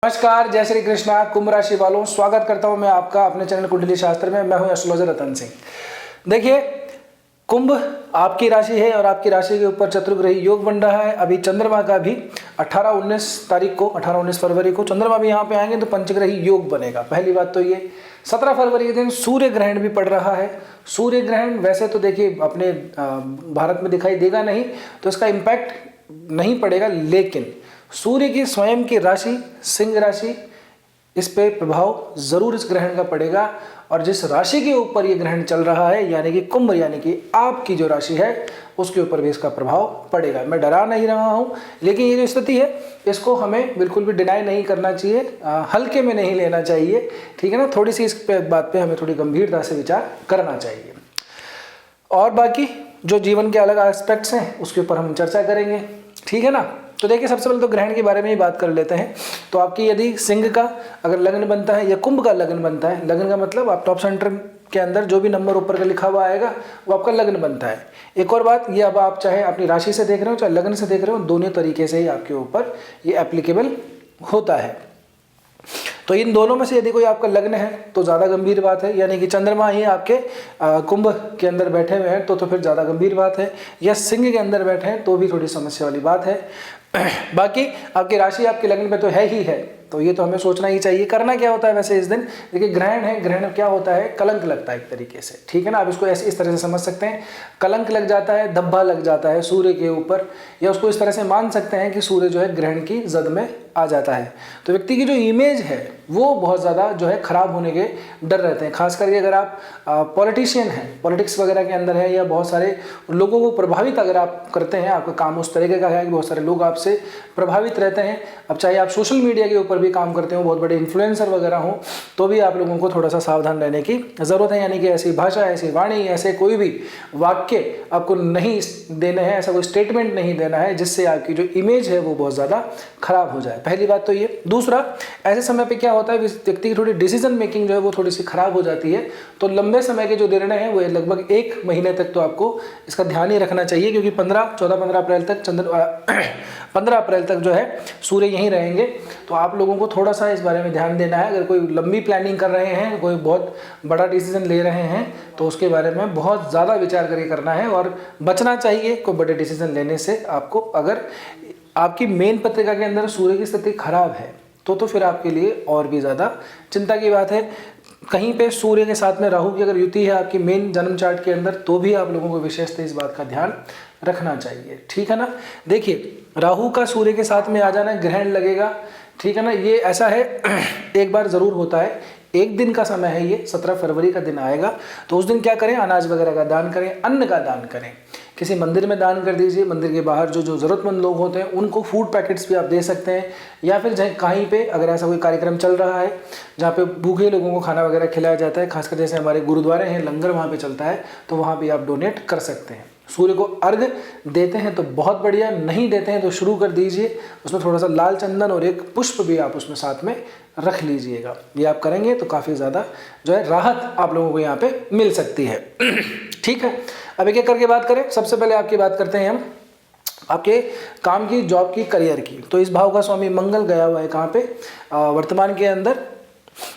नमस्कार, जय श्री कृष्णा। कुंभ राशि वालों, स्वागत करता हूं मैं आपका अपने चैनल कुंडली शास्त्र में। मैं हूं एस्ट्रोलॉजर रतन सिंह। देखिए, कुंभ आपकी राशि है और आपकी राशि के ऊपर चतुर्ग्रही योग बन रहा है। अभी चंद्रमा का भी 18-19 तारीख को, 18-19 फरवरी को चंद्रमा भी यहाँ पे आएंगे तो पंचग्रही योग बनेगा। पहली बात तो ये 17 फरवरी के दिन सूर्य ग्रहण भी पड़ रहा है। सूर्य ग्रहण वैसे तो देखिए अपने भारत में दिखाई देगा नहीं, तो इसका इम्पैक्ट नहीं पड़ेगा, लेकिन सूर्य की स्वयं की राशि सिंह राशि, इस पे प्रभाव जरूर इस ग्रहण का पड़ेगा। और जिस राशि के ऊपर ये ग्रहण चल रहा है यानी कि कुंभ, यानी कि आपकी जो राशि है उसके ऊपर भी इसका प्रभाव पड़ेगा। मैं डरा नहीं रहा हूँ, लेकिन ये जो स्थिति है इसको हमें बिल्कुल भी डिनाई नहीं करना चाहिए, हल्के में नहीं लेना चाहिए। ठीक है ना, थोड़ी सी इस बात पे हमें थोड़ी गंभीरता से विचार करना चाहिए। और बाकी जो जीवन के अलग एस्पेक्ट्स हैं उसके ऊपर हम चर्चा करेंगे। ठीक है ना। तो देखिए, सबसे पहले तो ग्रहण के बारे में ही बात कर लेते हैं। तो आपकी यदि सिंह का अगर लग्न बनता है या कुंभ का लग्न बनता है, लग्न का मतलब आप टॉप सेंटर के अंदर जो भी नंबर ऊपर का लिखा हुआ आएगा वो आपका लग्न बनता है। एक और बात, ये अब आप चाहे अपनी राशि से देख रहे हो चाहे लग्न से देख रहे हो, दोनों तरीके से ही आपके ऊपर ये एप्लीकेबल होता है। तो इन दोनों में से यदि कोई आपका लग्न है तो ज़्यादा गंभीर बात है, यानी कि चंद्रमा ही आपके कुंभ के अंदर बैठे हुए हैं तो फिर ज़्यादा गंभीर बात है, या सिंह के अंदर बैठे हैं तो भी थोड़ी समस्या वाली बात है। बाकी आपकी राशि आपके लग्न पे तो है ही है, तो ये तो हमें सोचना ही चाहिए। करना क्या होता है वैसे इस दिन, देखिए ग्रहण है, ग्रहण क्या होता है, कलंक लगता है एक तरीके से। ठीक है ना, आप इसको ऐसे इस तरह से समझ सकते हैं, कलंक लग जाता है, धब्बा लग जाता है सूर्य के ऊपर, या उसको इस तरह से मान सकते हैं कि सूर्य जो है ग्रहण की जद में आ जाता है। तो व्यक्ति की जो इमेज है वो बहुत ज़्यादा जो है खराब होने के डर रहते हैं। खास करके अगर आप पॉलिटिशियन हैं, पॉलिटिक्स वगैरह के अंदर है, या बहुत सारे लोगों को प्रभावित अगर आप करते हैं, आपका काम उस तरीके का है कि बहुत सारे लोग आपसे प्रभावित रहते हैं। अब चाहे आप सोशल मीडिया के ऊपर भी काम करते हो, बहुत बड़े इन्फ्लुएंसर वगैरह हो, तो भी आप लोगों को थोड़ा सा सावधान रहने की ज़रूरत है। यानी कि ऐसी भाषा, ऐसी वाणी, ऐसे कोई भी वाक्य आपको नहीं देने हैं, ऐसा कोई स्टेटमेंट नहीं देना है जिससे आपकी जो इमेज है वो बहुत ज़्यादा खराब हो जाए। पहली बात तो ये। दूसरा, ऐसे समय पे क्या होता है, व्यक्ति की थोड़ी डिसीजन मेकिंग जो है वो थोड़ी सी खराब हो जाती है, तो लंबे समय के जो निर्णय हैं वो लगभग 1 महीने तक तो आपको इसका ध्यान ही रखना चाहिए, क्योंकि 15 अप्रैल तक 15 अप्रैल तक जो है सूर्य यहीं रहेंगे। तो आप लोगों को थोड़ा सा इस बारे में ध्यान देना है। अगर कोई लंबी प्लानिंग कर रहे हैं, कोई बहुत बड़ा डिसीजन ले रहे हैं, तो उसके बारे में बहुत ज़्यादा विचार करके करना है और बचना चाहिए कोई बड़े डिसीजन लेने से आपको। अगर आपकी मेन पत्रिका के अंदर सूर्य की स्थिति खराब है तो फिर आपके लिए और भी ज़्यादा चिंता की बात है। कहीं पे सूर्य के साथ में राहु की अगर युति है आपकी मेन जन्म चार्ट के अंदर, तो भी आप लोगों को विशेषतः इस बात का ध्यान रखना चाहिए। ठीक है ना। देखिए, राहु का सूर्य के साथ में आ जाना, ग्रहण लगेगा। ठीक है ना, ये ऐसा है एक बार ज़रूर होता है, एक दिन का समय है ये, 17 फरवरी का दिन आएगा। तो उस दिन क्या करें, अनाज वगैरह का दान करें, अन्न का दान करें, किसी मंदिर में दान कर दीजिए। मंदिर के बाहर जो ज़रूरतमंद लोग होते हैं उनको फूड पैकेट्स भी आप दे सकते हैं, या फिर जहाँ कहीं पे अगर ऐसा कोई कार्यक्रम चल रहा है जहाँ पे भूखे लोगों को खाना वगैरह खिलाया जाता है, खासकर जैसे हमारे गुरुद्वारे हैं, लंगर वहाँ पे चलता है, तो वहाँ भी आप डोनेट कर सकते हैं। सूर्य को अर्घ देते हैं तो बहुत बढ़िया, नहीं देते हैं तो शुरू कर दीजिए, उसमें थोड़ा सा लाल चंदन और एक पुष्प भी आप उसमें साथ में रख लीजिएगा। ये आप करेंगे तो काफ़ी ज़्यादा जो है राहत आप लोगों को यहाँ पे मिल सकती है। ठीक है, अब एक एक करके बात करें। सबसे पहले आपकी बात करते हैं हम आपके काम की, जॉब की, करियर की। तो इस भाव का स्वामी मंगल गया हुआ है कहाँ पे, वर्तमान के अंदर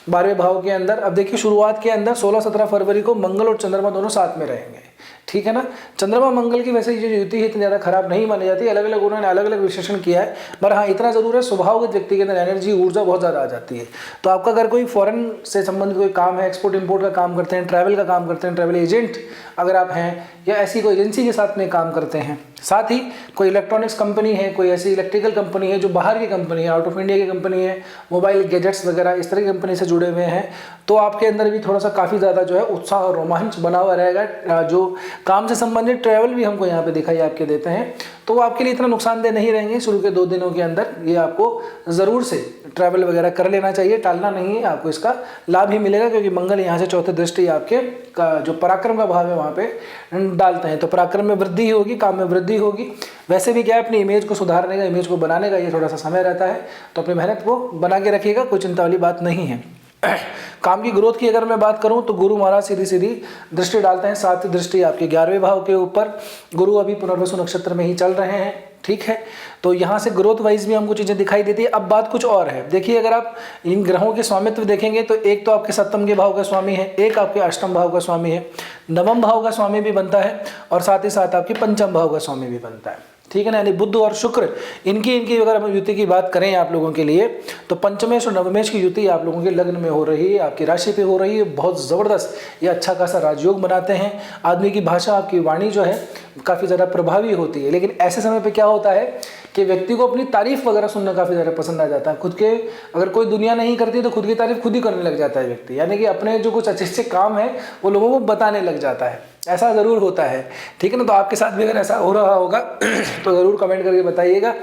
12वें भाव के अंदर। अब देखिए, शुरुआत के अंदर 16-17 फरवरी को मंगल और चंद्रमा दोनों साथ में रहेंगे। ठीक है ना। चंद्रमा मंगल की वैसे ये जो युति है इतनी ज़्यादा खराब नहीं मानी जाती, अलग अलग उन्होंने अलग अलग विश्लेषण किया है। पर हाँ, इतना ज़रूर है, स्वभावगत व्यक्ति के अंदर एनर्जी, ऊर्जा बहुत ज़्यादा आ जाती है। तो आपका अगर कोई फॉरेन से संबंधित कोई काम है, एक्सपोर्ट इंपोर्ट का काम करते हैं, ट्रैवल का काम करते हैं, ट्रैवल एजेंट अगर आप हैं, या ऐसी कोई एजेंसी के साथ में काम करते हैं, साथ ही कोई इलेक्ट्रॉनिक्स कंपनी है, कोई ऐसी इलेक्ट्रिकल कंपनी है जो बाहर की कंपनी है, आउट ऑफ इंडिया की कंपनी है, मोबाइल गैजेट्स वगैरह इस तरह की कंपनी से जुड़े हुए हैं, तो आपके अंदर भी थोड़ा सा काफ़ी ज़्यादा जो है उत्साह और रोमांच बना हुआ रहेगा। जो काम से संबंधित ट्रैवल भी हमको यहाँ पे दिखाई आपके देते हैं, तो वो आपके लिए इतना नुकसानदेह नहीं रहेंगे। शुरू के 2 दिनों के अंदर ये आपको ज़रूर से ट्रैवल वगैरह कर लेना चाहिए, टालना नहीं है, आपको इसका लाभ ही मिलेगा, क्योंकि मंगल यहाँ से चौथे दृष्टि आपके का जो पराक्रम का भाव है वहाँ पे डालते हैं। तो पराक्रम में वृद्धि होगी, काम में वृद्धि होगी। वैसे भी क्या है, अपनी इमेज को सुधारने का, इमेज को बनाने का ये थोड़ा सा समय रहता है, तो अपनी मेहनत को बना के रखिएगा, कोई चिंता वाली बात नहीं है। काम की ग्रोथ की अगर मैं बात करूं तो गुरु महाराज सीधी सीधी दृष्टि डालते हैं, 7वीं दृष्टि आपके 11वें भाव के ऊपर। गुरु अभी पुनर्वसु नक्षत्र में ही चल रहे हैं, ठीक है। तो यहाँ से ग्रोथ वाइज भी हमको चीज़ें दिखाई देती है। अब बात कुछ और है, देखिए अगर आप इन ग्रहों के स्वामित्व देखेंगे तो एक तो आपके 7वें के भाव का स्वामी है, एक आपके 8वें भाव का स्वामी है, 9वें भाव का स्वामी भी बनता है और साथ ही साथ आपके 5वें भाव का स्वामी भी बनता है, ठीक है ना। यानी बुध और शुक्र इनकी अगर हम युति की बात करें आप लोगों के लिए तो पंचमेश और नवमेश की युति आप लोगों के लग्न में हो रही है, आपकी राशि पे हो रही है। बहुत ज़बरदस्त ये अच्छा खासा राजयोग बनाते हैं। आदमी की भाषा, आपकी वाणी जो है काफ़ी ज़्यादा प्रभावी होती है। लेकिन ऐसे समय पे क्या होता है कि व्यक्ति को अपनी तारीफ वगैरह सुनना काफ़ी ज़्यादा पसंद आ जाता है। खुद के अगर कोई दुनिया नहीं करती तो खुद की तारीफ खुद ही करने लग जाता है व्यक्ति, यानी कि अपने जो कुछ अच्छे अच्छे काम है वो लोगों को बताने लग जाता है। ऐसा ज़रूर होता है, ठीक है ना। तो आपके साथ भी अगर ऐसा हो रहा होगा तो ज़रूर कमेंट करके बताइएगा,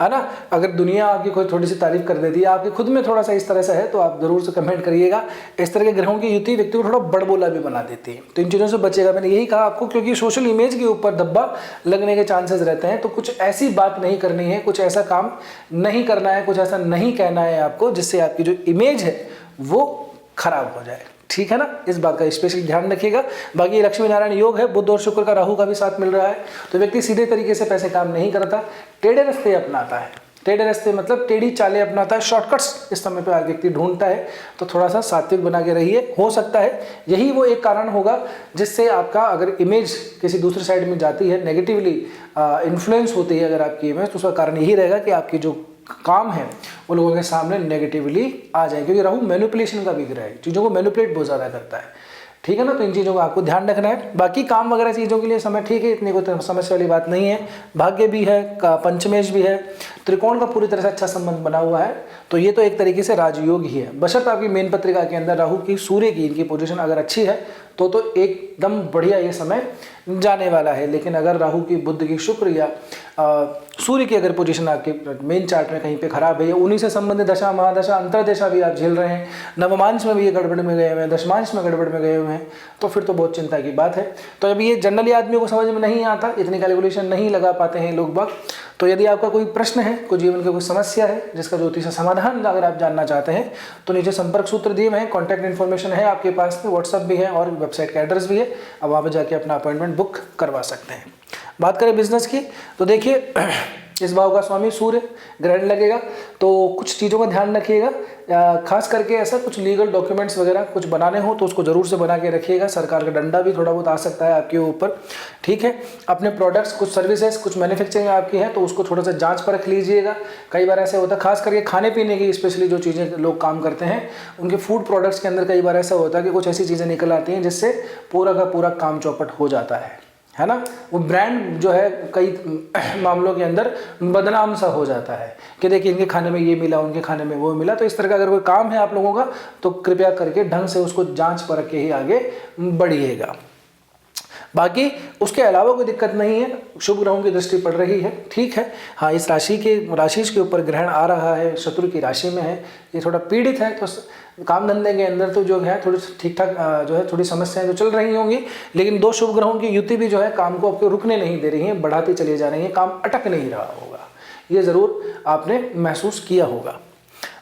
है ना। अगर दुनिया आपकी कोई थोड़ी सी तारीफ कर देती है, आपके खुद में थोड़ा सा इस तरह से है तो आप ज़रूर से कमेंट करिएगा। इस तरह के ग्रहों की युति व्यक्ति को थोड़ा बड़बोला भी बना देती है, तो इन चीज़ों से बचेगा। मैंने यही कहा आपको, क्योंकि सोशल इमेज के ऊपर धब्बा लगने के चांसेस रहते हैं। तो कुछ ऐसी बात नहीं करनी है, कुछ ऐसा काम नहीं करना है, कुछ ऐसा नहीं कहना है आपको जिससे आपकी जो इमेज है वो खराब हो जाए, ठीक है ना। इस बात का स्पेशल ध्यान रखिएगा। बाकी लक्ष्मी नारायण योग है, बुध और शुक्र का राहु का भी साथ मिल रहा है, तो व्यक्ति सीधे तरीके से पैसे काम नहीं करता, टेढ़े रास्ते अपनाता है। टेढ़े रास्ते मतलब टेढ़ी चालें अपनाता है, शॉर्टकट्स इस समय पे व्यक्ति ढूंढता है। तो थोड़ा सा सात्विक बना के रहिए। हो सकता है यही वो एक कारण होगा जिससे आपका अगर इमेज किसी दूसरी साइड में जाती है, नेगेटिवली इन्फ्लुएंस होती है अगर आपकी इमेज, तो उसका कारण यही रहेगा कि आपकी जो काम है वो लोगों के सामने नेगेटिवली आ जाए, क्योंकि राहु मैनिपुलेशन का भी ग्रह है, चीज़ों को मैनिपुलेट बहुत ज़्यादा करता है, ठीक है ना। तो इन चीज़ों का आपको ध्यान रखना है। बाकी काम वगैरह चीज़ों के लिए समय ठीक है, इतनी कोई समस्या वाली बात नहीं है। भाग्य भी है, पंचमेश भी है, त्रिकोण का पूरी तरह से अच्छा संबंध बना हुआ है। तो ये तो एक तरीके से राजयोग ही है, बशर्ते आपकी मेन पत्रिका के अंदर राहु की, सूर्य की, इनकी पोजीशन अगर अच्छी है तो एकदम बढ़िया ये समय जाने वाला है। लेकिन अगर राहु की, बुध की, शुक्र या सूर्य की अगर पोजीशन आपके मेन चार्ट में कहीं पे खराब है, या उन्हीं से संबंधित दशा, महादशा, अंतरदशा भी आप झेल रहे हैं, नवमांश में भी ये गड़बड़ में गए हुए हैं, दशमांश में गड़बड़ में गए हुए हैं, तो फिर तो बहुत चिंता की बात है। तो अभी ये जनरली आदमियों को समझ में नहीं आता, इतनी कैलकुलेशन नहीं लगा पाते हैं लोग बाग। तो यदि आपका कोई प्रश्न है, कोई जीवन की कोई समस्या है जिसका ज्योतिष से समाधान अगर आप जानना चाहते हैं तो नीचे संपर्क सूत्र दिए हुए हैं, कॉन्टैक्ट इन्फॉर्मेशन है आपके पास में, व्हाट्सअप भी है और वेबसाइट का एड्रेस भी है। अब वहाँ पर जाके अपना अपॉइंटमेंट बुक करवा सकते हैं। बात करें बिजनेस की तो देखिए इस भाव का स्वामी सूर्य ग्रहण लगेगा, तो कुछ चीज़ों का ध्यान रखिएगा। खास करके ऐसा कुछ लीगल डॉक्यूमेंट्स वगैरह कुछ बनाने हो तो उसको ज़रूर से बना के रखिएगा। सरकार का डंडा भी थोड़ा बहुत आ सकता है आपके ऊपर, ठीक है। अपने प्रोडक्ट्स, कुछ सर्विसेज, कुछ मैन्युफैक्चरिंग आपकी है तो उसको थोड़ा सा जांच परख लीजिएगा। कई बार ऐसे होता है, खास करके खाने पीने की स्पेशली जो चीज़ें लोग काम करते हैं उनके फूड प्रोडक्ट्स के अंदर कई बार ऐसा होता है कि कुछ ऐसी चीज़ें निकल आती हैं जिससे पूरा का पूरा काम चौपट हो जाता है ना। वो ब्रांड जो है कई मामलों के अंदर बदनाम सा हो जाता है कि देखिए इनके खाने में ये मिला, उनके खाने में वो मिला। तो इस तरह का अगर कोई काम है आप लोगों का तो कृपया करके ढंग से उसको जांच परख के ही आगे बढ़िएगा। बाकी उसके अलावा कोई दिक्कत नहीं है, शुभ ग्रहों की दृष्टि पड़ रही है, ठीक है। हाँ, इस राशि के ऊपर ग्रहण आ रहा है, शत्रु की राशि में है, ये थोड़ा पीड़ित है, तो काम धंधे के अंदर तो जो है थोड़ी ठीक ठाक जो है थोड़ी समस्याएं तो चल रही होंगी। लेकिन दो शुभ ग्रहों की युति भी जो है काम को आपको रुकने नहीं दे रही है, बढ़ाती चली जा रही है, काम अटक नहीं रहा होगा, ये ज़रूर आपने महसूस किया होगा।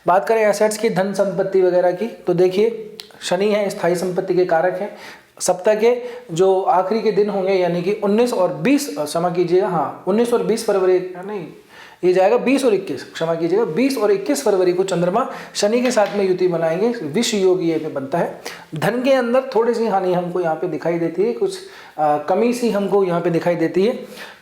बात करें एसेट्स की, धन संपत्ति वगैरह की, तो देखिए शनि है, स्थायी संपत्ति के कारक हैं। सप्ताह के जो आखिरी के दिन होंगे यानी कि 19 और 20 क्षमा कीजिएगा, हाँ 19 और 20 फरवरी नहीं, ये जाएगा 20 और 21, क्षमा कीजिएगा 20 और 21 फरवरी को चंद्रमा शनि के साथ में युति बनाएंगे, विष योग ये पे बनता है। धन के अंदर थोड़ी सी हानि हमको यहाँ पे दिखाई देती है, कुछ कमी सी हमको यहाँ पे दिखाई देती है।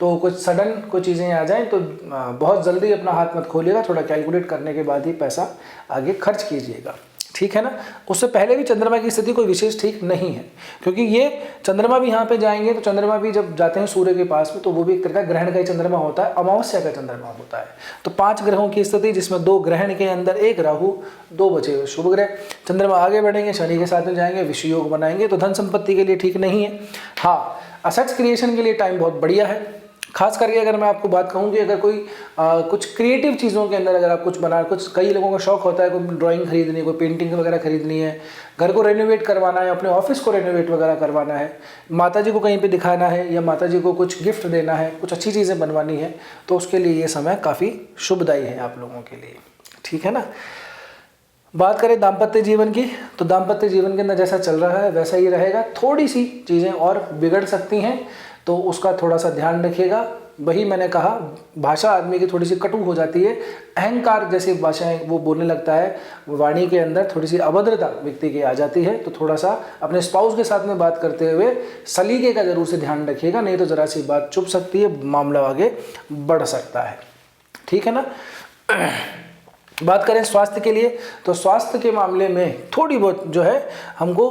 तो कुछ सडन कोई चीज़ें आ जाएं तो बहुत जल्दी अपना हाथ मत खोलिएगा, थोड़ा कैलकुलेट करने के बाद ही पैसा आगे खर्च कीजिएगा, ठीक है ना। उससे पहले भी चंद्रमा की स्थिति कोई विशेष ठीक नहीं है, क्योंकि ये चंद्रमा भी यहाँ पे जाएंगे तो चंद्रमा भी जब जाते हैं सूर्य के पास में तो वो भी एक तरह का ग्रहण का ही चंद्रमा होता है, अमावस्या का चंद्रमा होता है। तो 5 ग्रहों की स्थिति जिसमें 2 ग्रहण के अंदर, 1 राहु, 2 बचे हुए शुभ ग्रह। चंद्रमा आगे बढ़ेंगे, शनि के साथ में जाएंगे, विष योग बनाएंगे, तो धन संपत्ति के लिए ठीक नहीं है। हाँ, असेट्स क्रिएशन के लिए टाइम बहुत बढ़िया है। खास करके अगर मैं आपको बात कहूँ कि अगर कोई कुछ क्रिएटिव चीज़ों के अंदर अगर आप कुछ बना, कुछ कई लोगों का शौक होता है, कोई ड्राइंग खरीदनी है, कोई पेंटिंग वगैरह खरीदनी है, घर को रेनोवेट करवाना है, अपने ऑफिस को रेनोवेट वगैरह करवाना है, माताजी को कहीं पे दिखाना है या माताजी को कुछ गिफ्ट देना है, कुछ अच्छी चीज़ें बनवानी है, तो उसके लिए ये समय काफ़ी शुभदायी है आप लोगों के लिए, ठीक है ना। बात करें दाम्पत्य जीवन की, तो दाम्पत्य जीवन के अंदर जैसा चल रहा है वैसा ही रहेगा। थोड़ी सी चीज़ें और बिगड़ सकती हैं, तो उसका थोड़ा सा ध्यान रखिएगा। वही मैंने कहा, भाषा आदमी की थोड़ी सी कटु हो जाती है, अहंकार जैसी भाषाएं वो बोलने लगता है, वाणी के अंदर थोड़ी सी अभद्रता व्यक्ति की आ जाती है। तो थोड़ा सा अपने स्पाउस के साथ में बात करते हुए सलीके का जरूर से ध्यान रखिएगा, नहीं तो ज़रा सी बात चुप सकती है, मामला आगे बढ़ सकता है। ठीक है ना। बात करें स्वास्थ्य के लिए, तो स्वास्थ्य के मामले में थोड़ी बहुत जो है हमको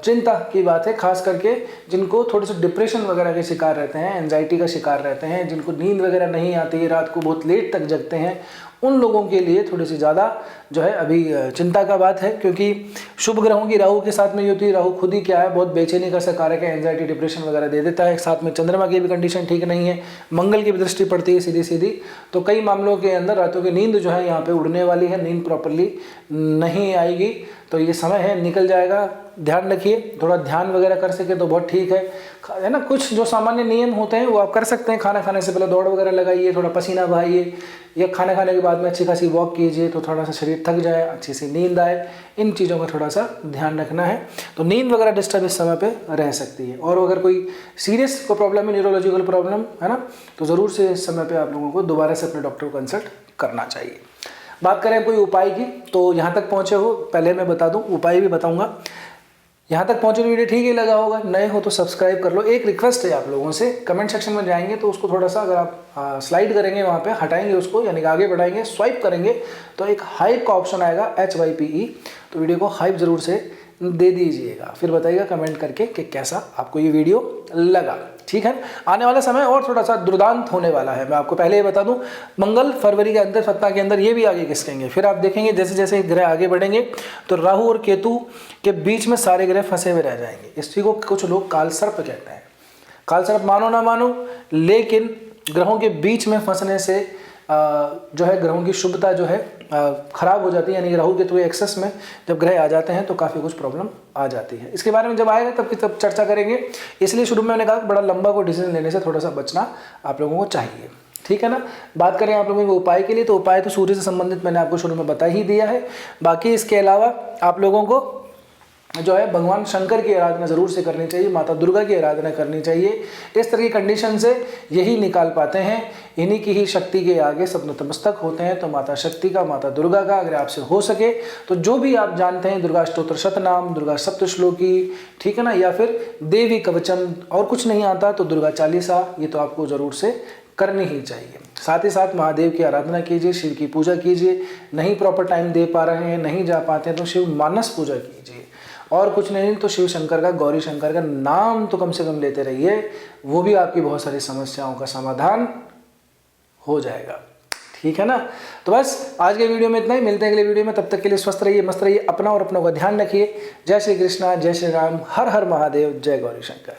चिंता की बात है, खास करके जिनको थोड़े से डिप्रेशन वगैरह के शिकार रहते हैं, एंजाइटी का शिकार रहते हैं, जिनको नींद वगैरह नहीं आती है, रात को बहुत लेट तक जगते हैं, उन लोगों के लिए थोड़ी सी ज़्यादा जो है अभी चिंता का बात है। क्योंकि शुभ ग्रहों की राहु के साथ में होती है, राहु खुद ही क्या है, बहुत बेचैनी का कारक है, एंजाइटी डिप्रेशन वगैरह दे देता है। साथ में चंद्रमा की भी कंडीशन ठीक नहीं है, मंगल की भी दृष्टि पड़ती है सीधी सीधी, तो कई मामलों के अंदर रातों की नींद जो है यहाँ पे उड़ने वाली है, नींद प्रॉपरली नहीं आएगी। तो ये समय है, निकल जाएगा, ध्यान रखिए। थोड़ा ध्यान वगैरह कर सके तो बहुत ठीक है ना। कुछ जो सामान्य नियम होते हैं वो आप कर सकते हैं। खाना खाने से पहले दौड़ वगैरह लगाइए, थोड़ा पसीना बहाइए, या खाना खाने के बाद में अच्छी खासी वॉक कीजिए, तो थोड़ा सा शरीर थक जाए, अच्छी सी नींद आए। इन चीज़ों का थोड़ा सा ध्यान रखना है। तो नींद वगैरह डिस्टर्ब इस समय पे रह सकती है। और अगर कोई सीरियस कोई प्रॉब्लम है, न्यूरोलॉजिकल प्रॉब्लम है ना, तो ज़रूर से इस समय पे आप लोगों को दोबारा से अपने डॉक्टर को कंसल्ट करना चाहिए। बात करें कोई उपाय की, तो यहाँ तक पहुँचे हो, पहले मैं बता दूँ, उपाय भी बताऊँगा। यहाँ तक पहुँचे वीडियो ठीक ही लगा होगा, नए हो तो सब्सक्राइब कर लो। एक रिक्वेस्ट है आप लोगों से, कमेंट सेक्शन में जाएंगे तो उसको थोड़ा सा अगर आप स्लाइड करेंगे, वहाँ पे हटाएंगे उसको, यानी कि आगे बढ़ाएंगे, स्वाइप करेंगे तो एक हाइप का ऑप्शन आएगा, HYPE, तो वीडियो को हाइप ज़रूर से दे दीजिएगा। फिर बताइएगा कमेंट करके कि कैसा आपको ये वीडियो लगा। ठीक है। आने वाला समय और थोड़ा सा दुर्दांत होने वाला है, मैं आपको पहले ही बता दूं। मंगल फरवरी के अंदर सप्ताह के अंदर ये भी आगे खिसकेंगे। फिर आप देखेंगे जैसे जैसे ग्रह आगे बढ़ेंगे तो राहु और केतु के बीच में सारे ग्रह फंसे हुए रह जाएंगे। इसी को कुछ लोग काल सर्प कहते हैं। काल सर्प मानो ना मानो, लेकिन ग्रहों के बीच में फंसने से जो है ग्रहों की शुभता जो है खराब हो जाती है। यानी कि राहु केतु एक्सेस में जब ग्रह आ जाते हैं तो काफ़ी कुछ प्रॉब्लम आ जाती है। इसके बारे में जब आएगा तब चर्चा करेंगे। इसलिए शुरू में मैंने कहा बड़ा लंबा कोई डिसीजन लेने से थोड़ा सा बचना आप लोगों को चाहिए। ठीक है ना। बात करें आप लोगों के उपाय के लिए, तो उपाय तो सूर्य से संबंधित मैंने आपको शुरू में बता ही दिया है। बाकी इसके अलावा आप लोगों को जो है भगवान शंकर की आराधना ज़रूर से करनी चाहिए, माता दुर्गा की आराधना करनी चाहिए। इस तरह की कंडीशन से यही निकाल पाते हैं। इन्हीं की ही शक्ति के आगे सब नतमस्तक होते हैं। तो माता शक्ति का, माता दुर्गा का अगर आपसे हो सके तो जो भी आप जानते हैं, दुर्गा अष्टोत्तर शतनाम, दुर्गा सप्तश्लोकी, ठीक है ना, या फिर देवी कवचम, और कुछ नहीं आता तो दुर्गा चालीसा, ये तो आपको ज़रूर से करनी ही चाहिए। साथ ही साथ महादेव की आराधना कीजिए, शिव की पूजा कीजिए। नहीं प्रॉपर टाइम दे पा रहे हैं, नहीं जा पाते हैं तो शिव मानस पूजा कीजिए। और कुछ नहीं तो शिव शंकर का, गौरी शंकर का नाम तो कम से कम लेते रहिए, वो भी आपकी बहुत सारी समस्याओं का समाधान हो जाएगा। ठीक है ना। तो बस आज के वीडियो में इतना ही, मिलते हैं अगले वीडियो में। तब तक के लिए स्वस्थ रहिए, मस्त रहिए, अपना और अपनों का ध्यान रखिए। जय श्री कृष्णा, जय श्री राम, हर हर महादेव, जय गौरी शंकर।